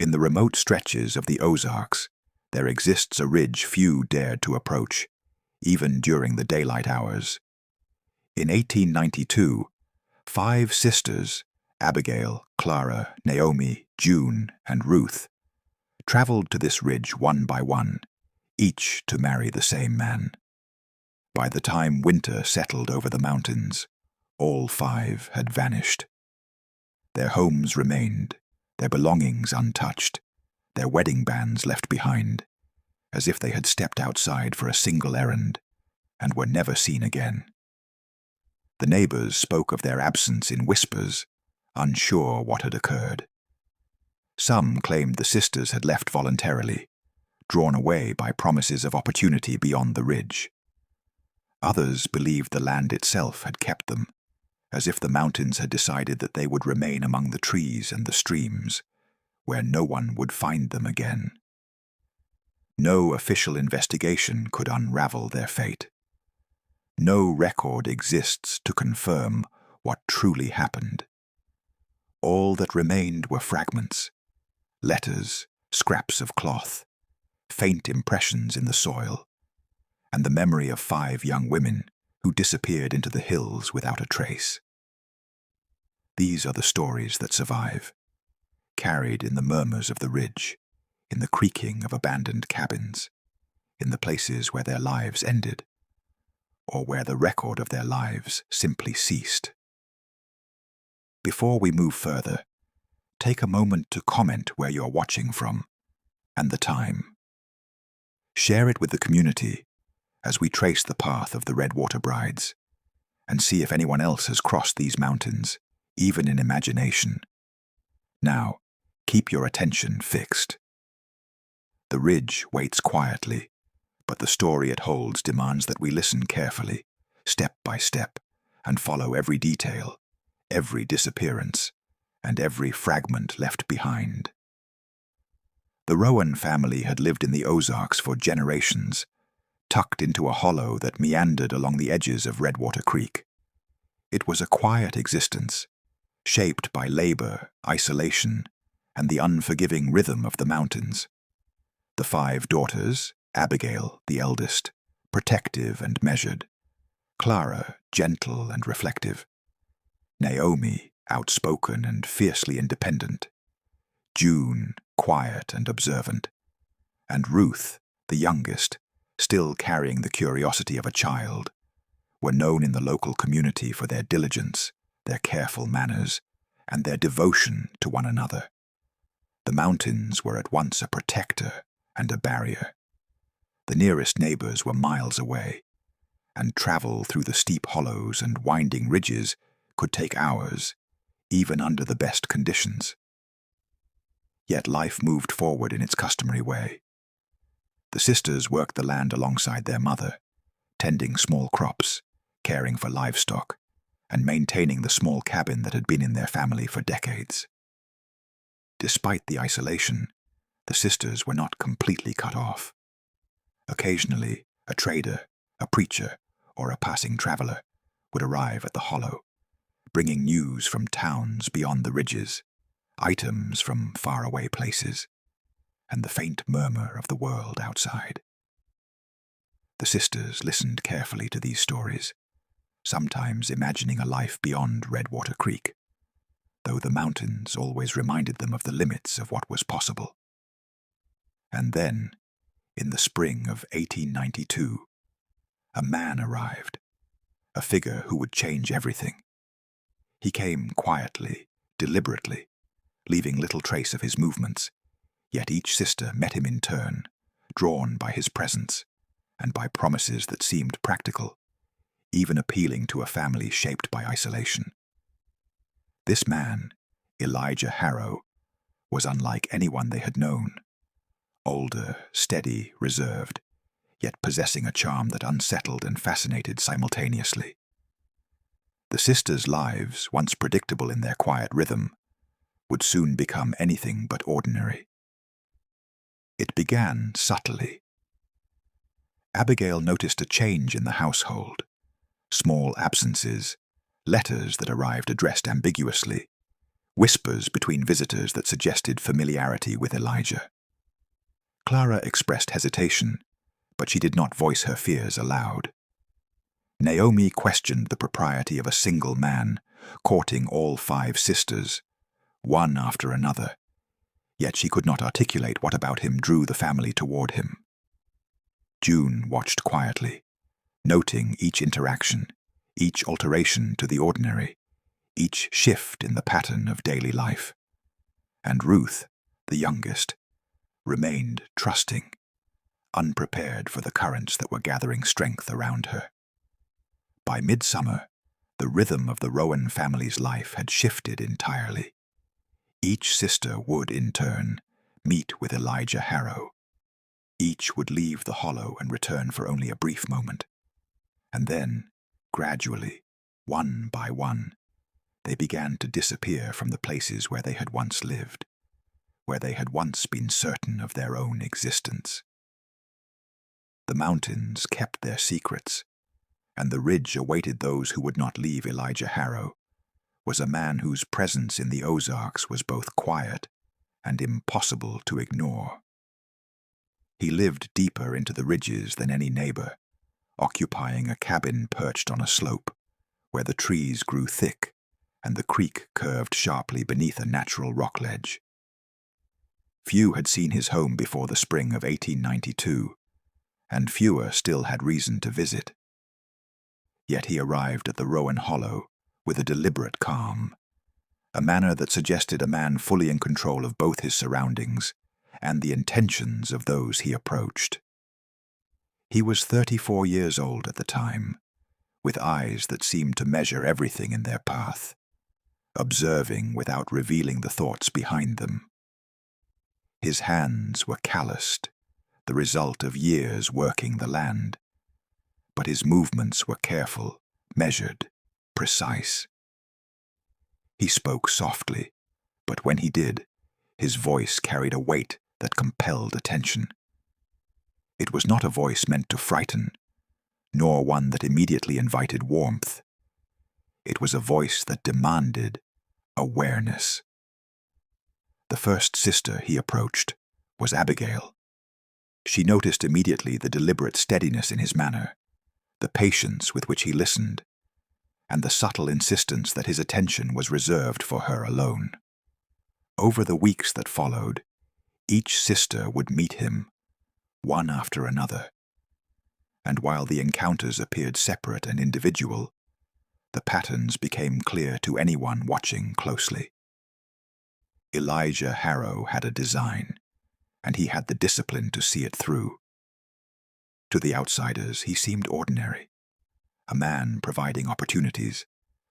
In the remote stretches of the Ozarks, there exists a ridge few dared to approach, even during the daylight hours. In 1892, 5 sisters, Abigail, Clara, Naomi, June, and Ruth, traveled to this ridge one by one, each to marry the same man. By the time winter settled over the mountains, all 5 had vanished. Their homes remained, their belongings untouched, their wedding bands left behind, as if they had stepped outside for a single errand and were never seen again. The neighbors spoke of their absence in whispers, unsure what had occurred. Some claimed the sisters had left voluntarily, drawn away by promises of opportunity beyond the ridge. Others believed the land itself had kept them, as if the mountains had decided that they would remain among the trees and the streams, where no one would find them again. No official investigation could unravel their fate. No record exists to confirm what truly happened. All that remained were fragments, letters, scraps of cloth, faint impressions in the soil, and the memory of 5 young women who disappeared into the hills without a trace. These are the stories that survive, carried in the murmurs of the ridge, in the creaking of abandoned cabins, in the places where their lives ended, or where the record of their lives simply ceased. Before we move further, take a moment to comment where you're watching from and the time. Share it with the community as we trace the path of the Redwater Brides and see if anyone else has crossed these mountains, even in imagination. Now, keep your attention fixed. The ridge waits quietly, but the story it holds demands that we listen carefully, step by step, and follow every detail, every disappearance, and every fragment left behind. The Rowan family had lived in the Ozarks for generations, tucked into a hollow that meandered along the edges of Redwater Creek. It was a quiet existence, shaped by labor, isolation, and the unforgiving rhythm of the mountains. The 5 daughters, Abigail, the eldest, protective and measured; Clara, gentle and reflective; Naomi, outspoken and fiercely independent; June, quiet and observant; and Ruth, the youngest, still carrying the curiosity of a child, were known in the local community for their diligence, their careful manners, and their devotion to one another. The mountains were at once a protector and a barrier. The nearest neighbors were miles away, and travel through the steep hollows and winding ridges could take hours, even under the best conditions. Yet life moved forward in its customary way. The sisters worked the land alongside their mother, tending small crops, caring for livestock, and maintaining the small cabin that had been in their family for decades. Despite the isolation, the sisters were not completely cut off. Occasionally, a trader, a preacher, or a passing traveler would arrive at the hollow, bringing news from towns beyond the ridges, items from faraway places, and the faint murmur of the world outside. The sisters listened carefully to these stories, sometimes imagining a life beyond Redwater Creek, though the mountains always reminded them of the limits of what was possible. And then, in the spring of 1892, a man arrived, a figure who would change everything. He came quietly, deliberately, leaving little trace of his movements, yet each sister met him in turn, drawn by his presence and by promises that seemed practical, even appealing to a family shaped by isolation. This man, Elijah Harrow, was unlike anyone they had known. Older, steady, reserved, yet possessing a charm that unsettled and fascinated simultaneously. The sisters' lives, once predictable in their quiet rhythm, would soon become anything but ordinary. It began subtly. Abigail noticed a change in the household. Small absences, letters that arrived addressed ambiguously, whispers between visitors that suggested familiarity with Elijah. Clara expressed hesitation, but she did not voice her fears aloud. Naomi questioned the propriety of a single man courting all 5 sisters, one after another, yet she could not articulate what about him drew the family toward him. June watched quietly, noting each interaction, each alteration to the ordinary, each shift in the pattern of daily life. And Ruth, the youngest, remained trusting, unprepared for the currents that were gathering strength around her. By midsummer, the rhythm of the Rowan family's life had shifted entirely. Each sister would, in turn, meet with Elijah Harrow. Each would leave the hollow and return for only a brief moment. And then, gradually, one by one, they began to disappear from the places where they had once lived, where they had once been certain of their own existence. The mountains kept their secrets, and the ridge awaited those who would not leave Elijah Harrow, was a man whose presence in the Ozarks was both quiet and impossible to ignore. He lived deeper into the ridges than any neighbor, occupying a cabin perched on a slope, where the trees grew thick and the creek curved sharply beneath a natural rock ledge. Few had seen his home before the spring of 1892, and fewer still had reason to visit. Yet he arrived at the Rowan Hollow with a deliberate calm, a manner that suggested a man fully in control of both his surroundings and the intentions of those he approached. He was 34 years old at the time, with eyes that seemed to measure everything in their path, observing without revealing the thoughts behind them. His hands were calloused, the result of years working the land, but his movements were careful, measured, precise. He spoke softly, but when he did, his voice carried a weight that compelled attention. It was not a voice meant to frighten, nor one that immediately invited warmth. It was a voice that demanded awareness. The first sister he approached was Abigail. She noticed immediately the deliberate steadiness in his manner, the patience with which he listened, and the subtle insistence that his attention was reserved for her alone. Over the weeks that followed, each sister would meet him, one after another, and while the encounters appeared separate and individual, the patterns became clear to anyone watching closely. Elijah Harrow had a design, and he had the discipline to see it through. To the outsiders, he seemed ordinary, a man providing opportunities,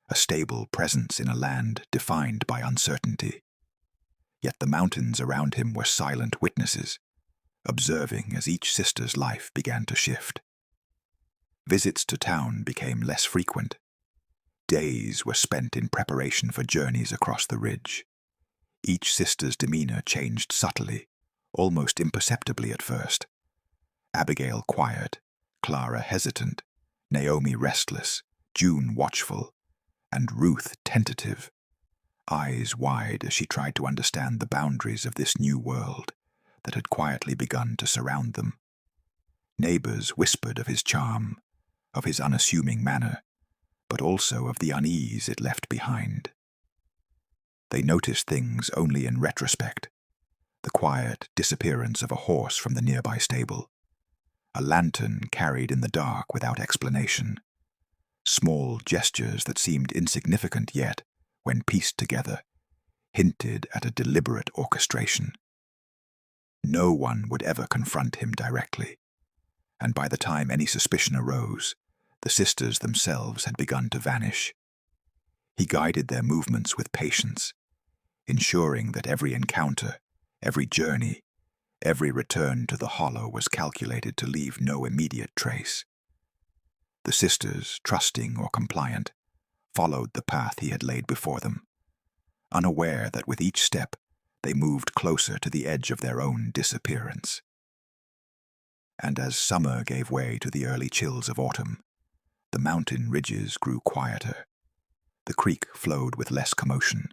a stable presence in a land defined by uncertainty. Yet the mountains around him were silent witnesses, observing as each sister's life began to shift. Visits to town became less frequent. Days were spent in preparation for journeys across the ridge. Each sister's demeanor changed subtly, almost imperceptibly at first. Abigail quiet, Clara hesitant, Naomi restless, June watchful, and Ruth tentative, eyes wide as she tried to understand the boundaries of this new world that had quietly begun to surround them. Neighbors whispered of his charm, of his unassuming manner, but also of the unease it left behind. They noticed things only in retrospect: the quiet disappearance of a horse from the nearby stable, a lantern carried in the dark without explanation, small gestures that seemed insignificant yet, when pieced together, hinted at a deliberate orchestration. No one would ever confront him directly, and by the time any suspicion arose, the sisters themselves had begun to vanish. He guided their movements with patience, ensuring that every encounter, every journey, every return to the hollow was calculated to leave no immediate trace. The sisters, trusting or compliant, followed the path he had laid before them, unaware that with each step they moved closer to the edge of their own disappearance. And as summer gave way to the early chills of autumn, the mountain ridges grew quieter. The creek flowed with less commotion,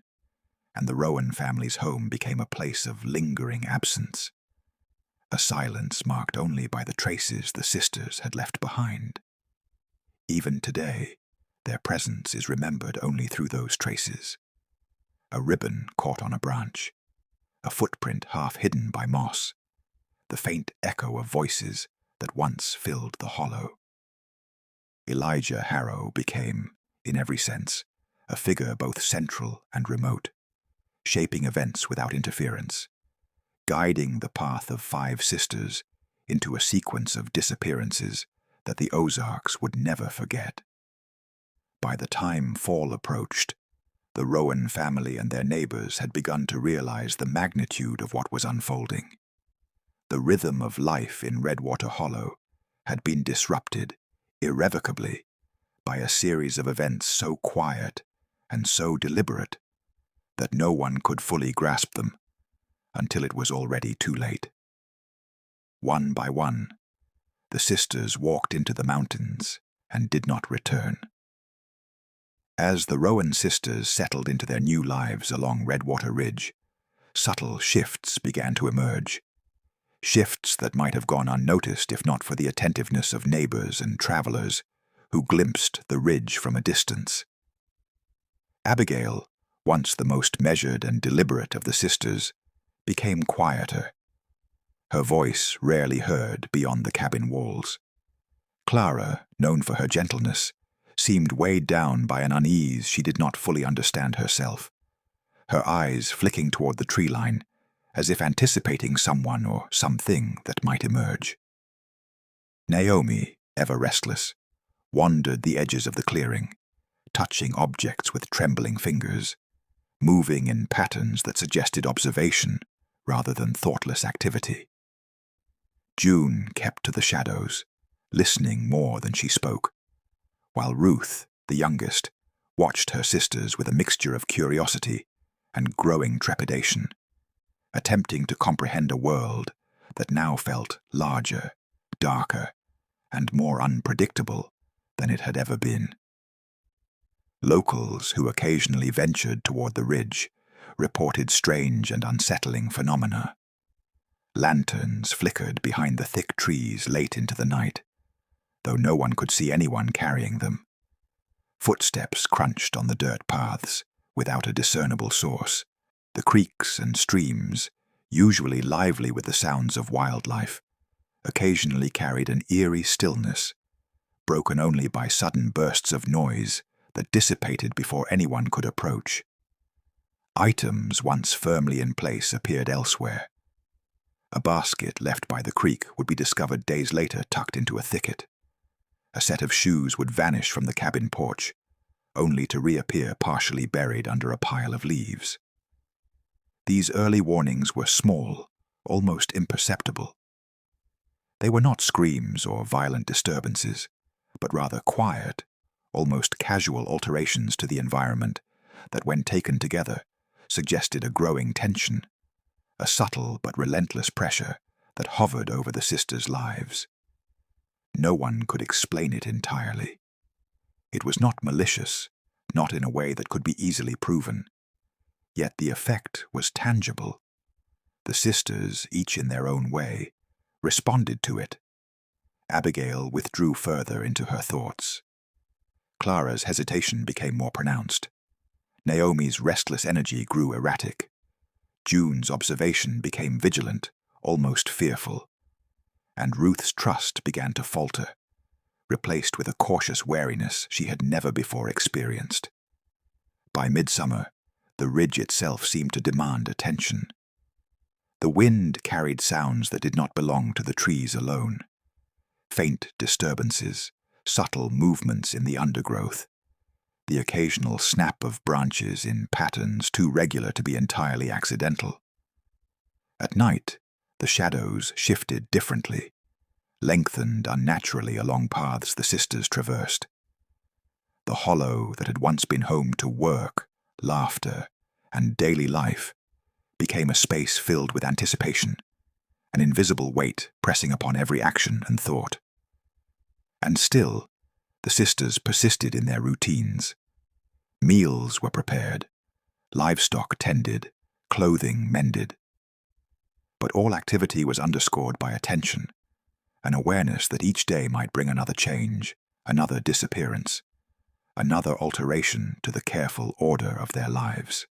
and the Rowan family's home became a place of lingering absence, a silence marked only by the traces the sisters had left behind. Even today, their presence is remembered only through those traces. A ribbon caught on a branch, a footprint half hidden by moss, the faint echo of voices that once filled the hollow. Elijah Harrow became, in every sense, a figure both central and remote, shaping events without interference, guiding the path of 5 sisters into a sequence of disappearances that the Ozarks would never forget. By the time fall approached, the Rowan family and their neighbors had begun to realize the magnitude of what was unfolding. The rhythm of life in Redwater Hollow had been disrupted irrevocably by a series of events so quiet and so deliberate that no one could fully grasp them until it was already too late. One by one, the sisters walked into the mountains and did not return. As the Rowan sisters settled into their new lives along Redwater Ridge, subtle shifts began to emerge. Shifts that might have gone unnoticed if not for the attentiveness of neighbors and travelers who glimpsed the ridge from a distance. Abigail, once the most measured and deliberate of the sisters, became quieter, her voice rarely heard beyond the cabin walls. Clara, known for her gentleness, seemed weighed down by an unease she did not fully understand herself, her eyes flicking toward the tree line, as if anticipating someone or something that might emerge. Naomi, ever restless, wandered the edges of the clearing, touching objects with trembling fingers, moving in patterns that suggested observation rather than thoughtless activity. June kept to the shadows, listening more than she spoke, while Ruth, the youngest, watched her sisters with a mixture of curiosity and growing trepidation, attempting to comprehend a world that now felt larger, darker, and more unpredictable than it had ever been. Locals who occasionally ventured toward the ridge reported strange and unsettling phenomena. Lanterns flickered behind the thick trees late into the night, though no one could see anyone carrying them. Footsteps crunched on the dirt paths without a discernible source. The creeks and streams, usually lively with the sounds of wildlife, occasionally carried an eerie stillness, broken only by sudden bursts of noise that dissipated before anyone could approach. Items once firmly in place appeared elsewhere. A basket left by the creek would be discovered days later tucked into a thicket. A set of shoes would vanish from the cabin porch, only to reappear partially buried under a pile of leaves. These early warnings were small, almost imperceptible. They were not screams or violent disturbances, but rather quiet, almost casual alterations to the environment that, when taken together, suggested a growing tension, a subtle but relentless pressure that hovered over the sisters' lives. No one could explain it entirely. It was not malicious, not in a way that could be easily proven. Yet the effect was tangible. The sisters, each in their own way, responded to it. Abigail withdrew further into her thoughts. Clara's hesitation became more pronounced. Naomi's restless energy grew erratic. June's observation became vigilant, almost fearful. And Ruth's trust began to falter, replaced with a cautious wariness she had never before experienced. By midsummer, the ridge itself seemed to demand attention. The wind carried sounds that did not belong to the trees alone. Faint disturbances, subtle movements in the undergrowth, the occasional snap of branches in patterns too regular to be entirely accidental. At night, the shadows shifted differently, lengthened unnaturally along paths the sisters traversed. The hollow that had once been home to work, laughter, and daily life became a space filled with anticipation, an invisible weight pressing upon every action and thought. And still, the sisters persisted in their routines. Meals were prepared, livestock tended, clothing mended. But all activity was underscored by a tension, an awareness that each day might bring another change, another disappearance, another alteration to the careful order of their lives.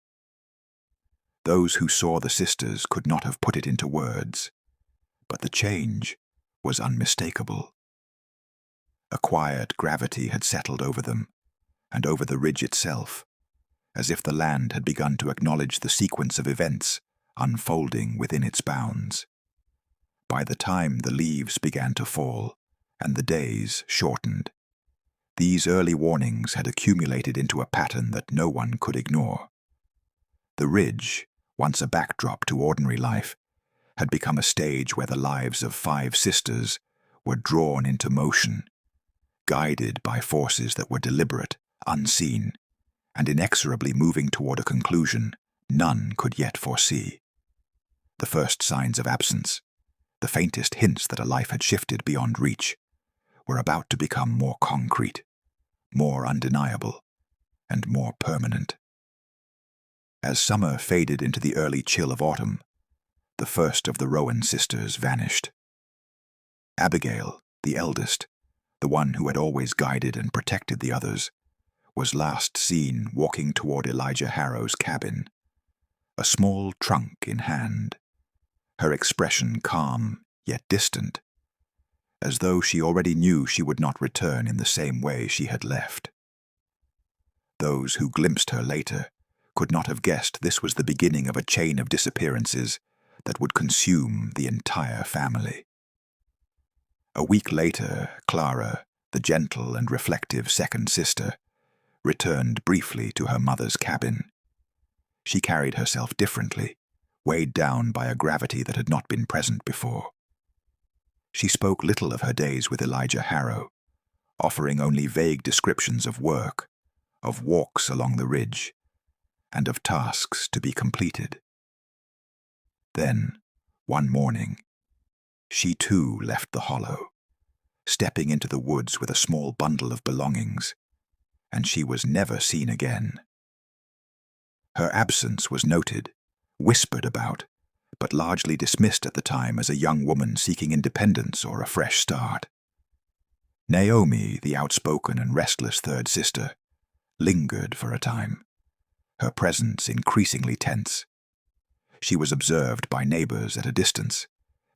Those who saw the sisters could not have put it into words, but the change was unmistakable. A quiet gravity had settled over them, and over the ridge itself, as if the land had begun to acknowledge the sequence of events unfolding within its bounds. By the time the leaves began to fall and the days shortened, these early warnings had accumulated into a pattern that no one could ignore. The ridge, once a backdrop to ordinary life, had become a stage where the lives of 5 sisters were drawn into motion, guided by forces that were deliberate, unseen, and inexorably moving toward a conclusion none could yet foresee. The first signs of absence, the faintest hints that a life had shifted beyond reach, were about to become more concrete, more undeniable, and more permanent. As summer faded into the early chill of autumn, the first of the Rowan sisters vanished. Abigail, the eldest, the one who had always guided and protected the others, was last seen walking toward Elijah Harrow's cabin, a small trunk in hand, her expression calm yet distant, as though she already knew she would not return in the same way she had left. Those who glimpsed her later could not have guessed this was the beginning of a chain of disappearances that would consume the entire family. A week later, Clara, the gentle and reflective second sister, returned briefly to her mother's cabin. She carried herself differently, weighed down by a gravity that had not been present before. She spoke little of her days with Elijah Harrow, offering only vague descriptions of work, of walks along the ridge, and of tasks to be completed. Then, one morning, she too left the hollow, stepping into the woods with a small bundle of belongings, and she was never seen again. Her absence was noted, whispered about, but largely dismissed at the time as a young woman seeking independence or a fresh start. Naomi, the outspoken and restless third sister, lingered for a time, her presence increasingly tense. She was observed by neighbors at a distance,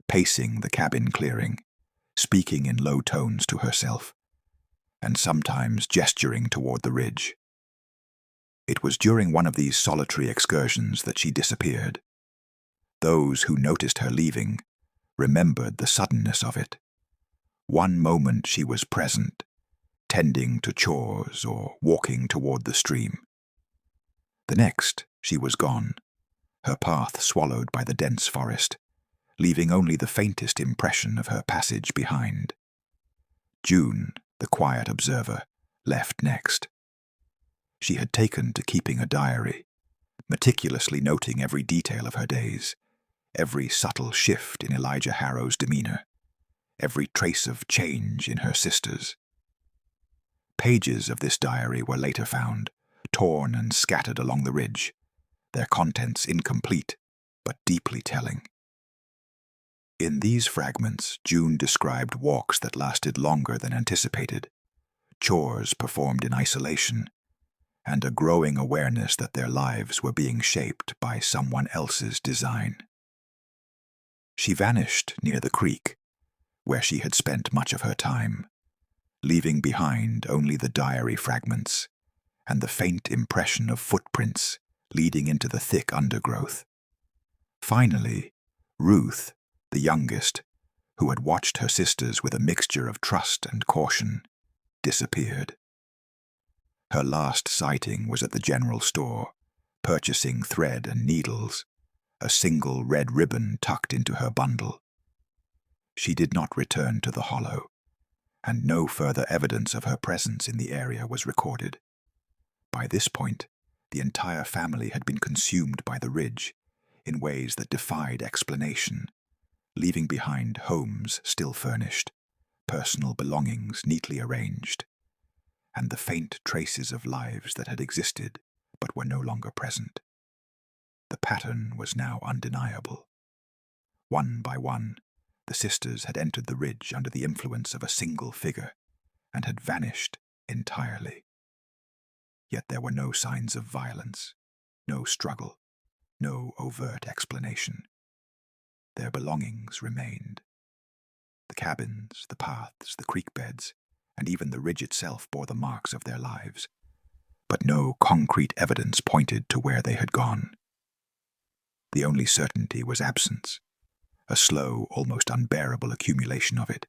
pacing the cabin clearing, speaking in low tones to herself, and sometimes gesturing toward the ridge. It was during one of these solitary excursions that she disappeared. Those who noticed her leaving remembered the suddenness of it. One moment she was present, tending to chores or walking toward the stream. The next, she was gone, her path swallowed by the dense forest, leaving only the faintest impression of her passage behind. June, the quiet observer, left next. She had taken to keeping a diary, meticulously noting every detail of her days, every subtle shift in Elijah Harrow's demeanor, every trace of change in her sisters. Pages of this diary were later found, torn and scattered along the ridge, their contents incomplete but deeply telling. In these fragments, June described walks that lasted longer than anticipated, chores performed in isolation, and a growing awareness that their lives were being shaped by someone else's design. She vanished near the creek, where she had spent much of her time, leaving behind only the diary fragments and the faint impression of footprints leading into the thick undergrowth. Finally, Ruth, the youngest, who had watched her sisters with a mixture of trust and caution, disappeared. Her last sighting was at the general store, purchasing thread and needles, a single red ribbon tucked into her bundle. She did not return to the hollow, and no further evidence of her presence in the area was recorded. By this point, the entire family had been consumed by the ridge in ways that defied explanation, leaving behind homes still furnished, personal belongings neatly arranged, and the faint traces of lives that had existed but were no longer present. The pattern was now undeniable. One by one, the sisters had entered the ridge under the influence of a single figure and had vanished entirely. Yet there were no signs of violence, no struggle, no overt explanation. Their belongings remained. The cabins, the paths, the creek beds, and even the ridge itself bore the marks of their lives, but no concrete evidence pointed to where they had gone. The only certainty was absence, a slow, almost unbearable accumulation of it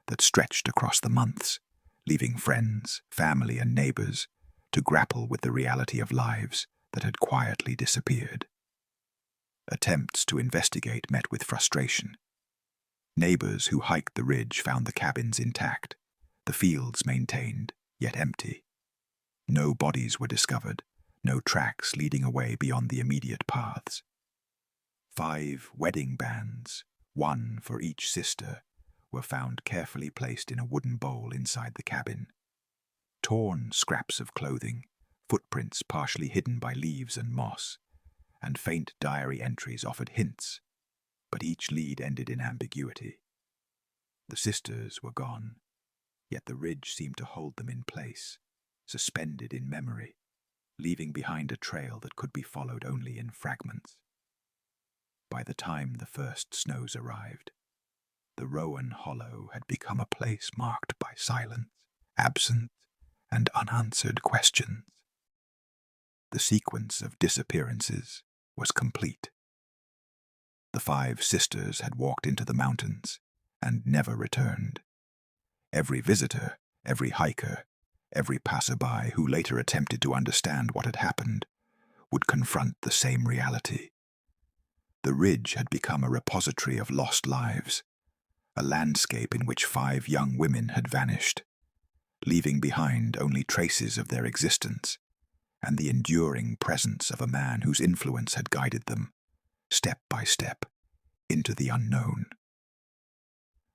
that stretched across the months, leaving friends, family, and neighbors to grapple with the reality of lives that had quietly disappeared. Attempts to investigate met with frustration. Neighbors who hiked the ridge found the cabins intact, the fields maintained, yet empty. No bodies were discovered, no tracks leading away beyond the immediate paths. 5 wedding bands, one for each sister, were found carefully placed in a wooden bowl inside the cabin. Torn scraps of clothing, footprints partially hidden by leaves and moss, and faint diary entries offered hints, but each lead ended in ambiguity. The sisters were gone, yet the ridge seemed to hold them in place, suspended in memory, leaving behind a trail that could be followed only in fragments. By the time the first snows arrived, the Rowan Hollow had become a place marked by silence, absence, and unanswered questions. The sequence of disappearances was complete. The 5 sisters had walked into the mountains and never returned. Every visitor, every hiker, every passerby who later attempted to understand what had happened would confront the same reality. The ridge had become a repository of lost lives, a landscape in which 5 young women had vanished, leaving behind only traces of their existence and the enduring presence of a man whose influence had guided them, step by step, into the unknown.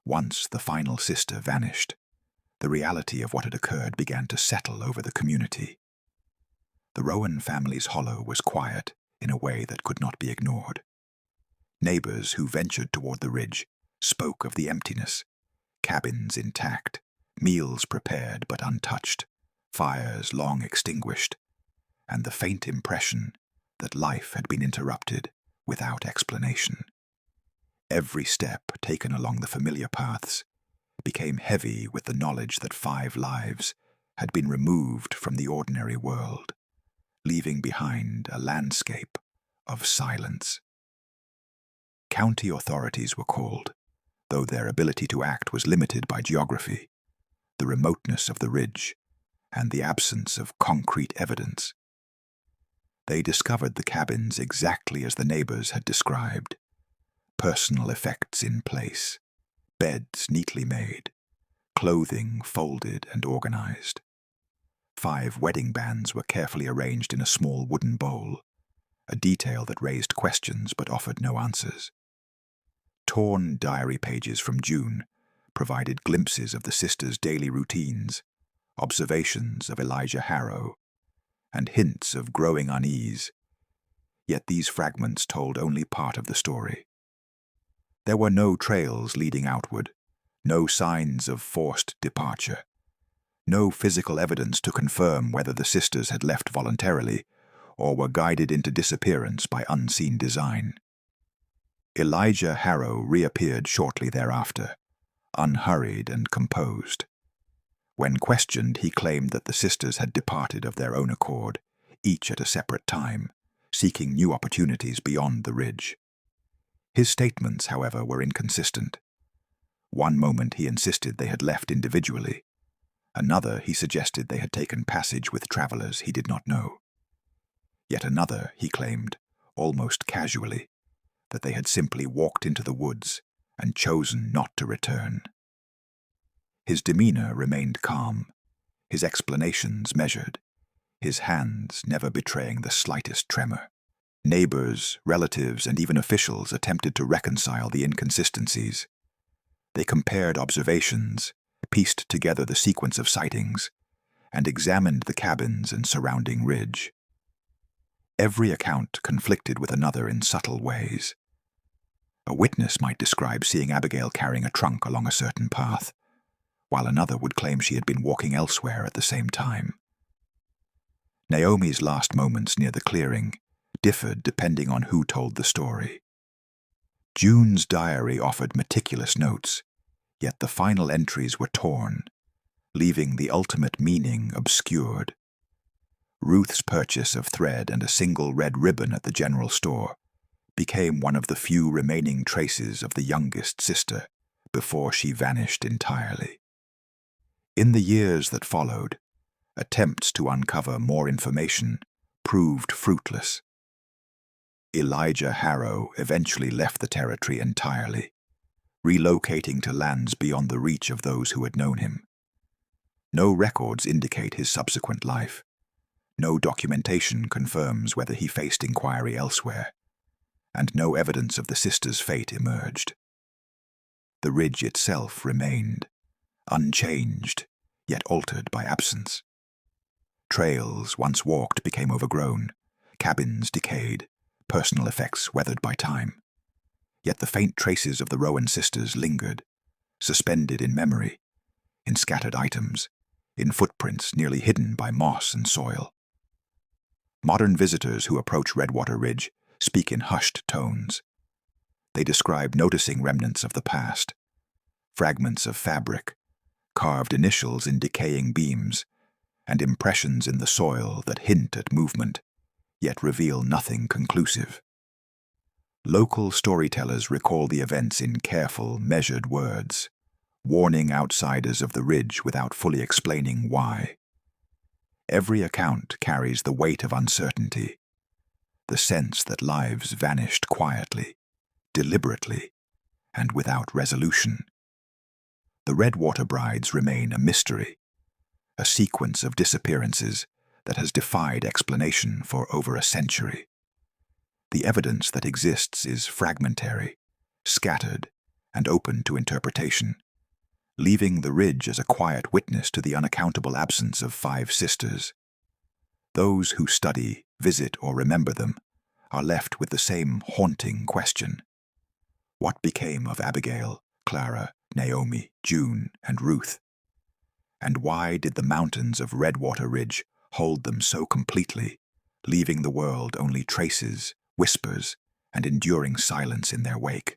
Once the final sister vanished, the reality of what had occurred began to settle over the community. The Rowan family's hollow was quiet in a way that could not be ignored. Neighbors who ventured toward the ridge spoke of the emptiness, cabins intact, meals prepared but untouched, fires long extinguished, and the faint impression that life had been interrupted without explanation. Every step taken along the familiar paths became heavy with the knowledge that 5 lives had been removed from the ordinary world, leaving behind a landscape of silence. County authorities were called, though their ability to act was limited by geography, the remoteness of the ridge, and the absence of concrete evidence. They discovered the cabins exactly as the neighbors had described: personal effects in place, beds neatly made, clothing folded and organized. 5 wedding bands were carefully arranged in a small wooden bowl, a detail that raised questions but offered no answers. Torn diary pages from June provided glimpses of the sisters' daily routines, observations of Elijah Harrow, and hints of growing unease. Yet these fragments told only part of the story. There were no trails leading outward, no signs of forced departure, no physical evidence to confirm whether the sisters had left voluntarily or were guided into disappearance by unseen design. Elijah Harrow reappeared shortly thereafter, unhurried and composed. When questioned, he claimed that the sisters had departed of their own accord, each at a separate time, seeking new opportunities beyond the ridge. His statements, however, were inconsistent. One moment he insisted they had left individually. Another he suggested they had taken passage with travelers he did not know. Yet another he claimed, almost casually, that they had simply walked into the woods and chosen not to return. His demeanor remained calm, his explanations measured, his hands never betraying the slightest tremor. Neighbors, relatives, and even officials attempted to reconcile the inconsistencies. They compared observations, pieced together the sequence of sightings, and examined the cabins and surrounding ridge. Every account conflicted with another in subtle ways. A witness might describe seeing Abigail carrying a trunk along a certain path, while another would claim she had been walking elsewhere at the same time. Naomi's last moments near the clearing differed depending on who told the story. June's diary offered meticulous notes, yet the final entries were torn, leaving the ultimate meaning obscured. Ruth's purchase of thread and a single red ribbon at the general store became one of the few remaining traces of the youngest sister before she vanished entirely. In the years that followed, attempts to uncover more information proved fruitless. Elijah Harrow eventually left the territory entirely, relocating to lands beyond the reach of those who had known him. No records indicate his subsequent life. No documentation confirms whether he faced inquiry elsewhere, and no evidence of the sisters' fate emerged. The ridge itself remained, unchanged, yet altered by absence. Trails once walked became overgrown, cabins decayed, personal effects weathered by time. Yet the faint traces of the Rowan sisters lingered, suspended in memory, in scattered items, in footprints nearly hidden by moss and soil. Modern visitors who approach Redwater Ridge speak in hushed tones. They describe noticing remnants of the past, fragments of fabric, carved initials in decaying beams, and impressions in the soil that hint at movement, yet reveal nothing conclusive. Local storytellers recall the events in careful, measured words, warning outsiders of the ridge without fully explaining why. Every account carries the weight of uncertainty, the sense that lives vanished quietly, deliberately, and without resolution. The Redwater Brides remain a mystery, a sequence of disappearances that has defied explanation for over a century. The evidence that exists is fragmentary, scattered, and open to interpretation, leaving the ridge as a quiet witness to the unaccountable absence of 5 sisters. Those who study, visit, or remember them are left with the same haunting question. What became of Abigail, Clara, Naomi, June, and Ruth? And why did the mountains of Redwater Ridge hold them so completely, leaving the world only traces, whispers, and enduring silence in their wake?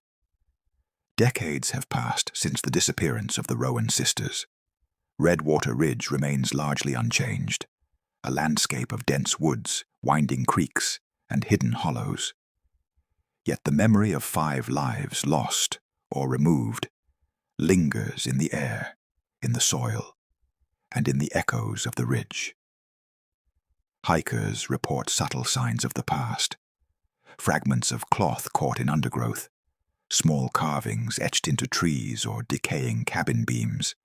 Decades have passed since the disappearance of the Rowan sisters. Redwater Ridge remains largely unchanged, a landscape of dense woods, winding creeks, and hidden hollows. Yet the memory of 5 lives lost or removed lingers in the air, in the soil, and in the echoes of the ridge. Hikers report subtle signs of the past, fragments of cloth caught in undergrowth, small carvings etched into trees or decaying cabin beams,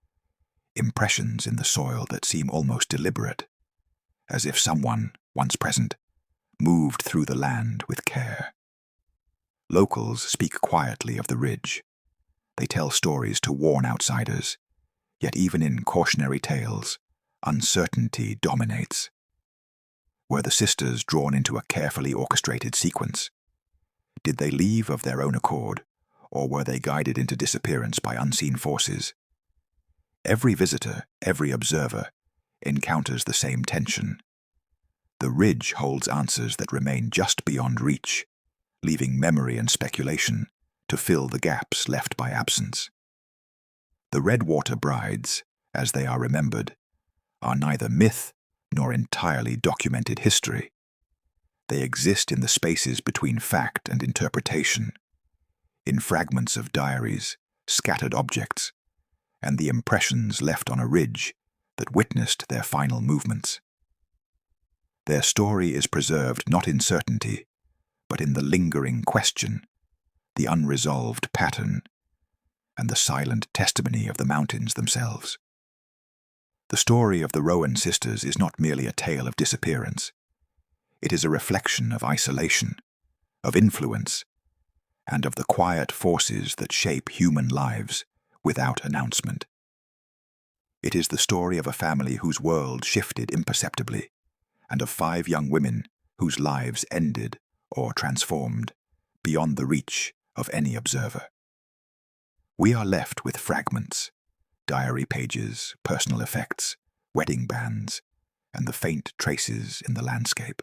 impressions in the soil that seem almost deliberate, as if someone, once present, moved through the land with care. Locals speak quietly of the ridge. They tell stories to warn outsiders, yet even in cautionary tales, uncertainty dominates. Were the sisters drawn into a carefully orchestrated sequence? Did they leave of their own accord, or were they guided into disappearance by unseen forces? Every visitor, every observer, encounters the same tension. The ridge holds answers that remain just beyond reach, leaving memory and speculation to fill the gaps left by absence. The Redwater Brides, as they are remembered, are neither myth nor entirely documented history. They exist in the spaces between fact and interpretation, in fragments of diaries, scattered objects, and the impressions left on a ridge that witnessed their final movements. Their story is preserved not in certainty, but in the lingering question, the unresolved pattern, and the silent testimony of the mountains themselves. The story of the Rowan sisters is not merely a tale of disappearance. It is a reflection of isolation, of influence, and of the quiet forces that shape human lives without announcement. It is the story of a family whose world shifted imperceptibly, and of 5 young women whose lives ended or transformed beyond the reach of any observer. We are left with fragments, diary pages, personal effects, wedding bands, and the faint traces in the landscape.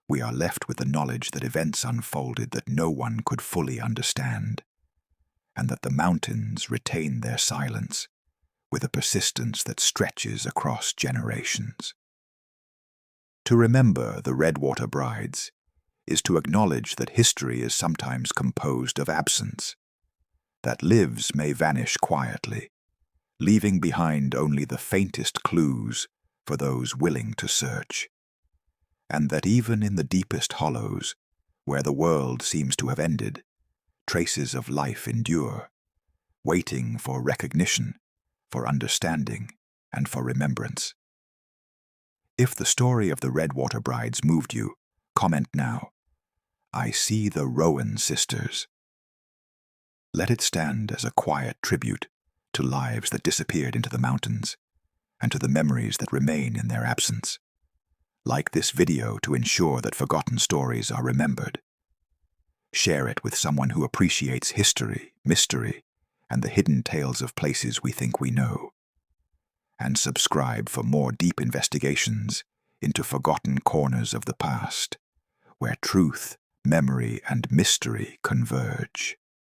We are left with the knowledge that events unfolded that no one could fully understand, and that the mountains retain their silence with a persistence that stretches across generations. To remember the Redwater Brides is to acknowledge that history is sometimes composed of absence, that lives may vanish quietly, leaving behind only the faintest clues for those willing to search, and that even in the deepest hollows, where the world seems to have ended, traces of life endure, waiting for recognition, for understanding, and for remembrance. If the story of the Redwater Brides moved you, comment now. I see the Rowan sisters. Let it stand as a quiet tribute to lives that disappeared into the mountains and to the memories that remain in their absence. Like this video to ensure that forgotten stories are remembered. Share it with someone who appreciates history, mystery, and the hidden tales of places we think we know. And subscribe for more deep investigations into forgotten corners of the past, where truth, memory, and mystery converge.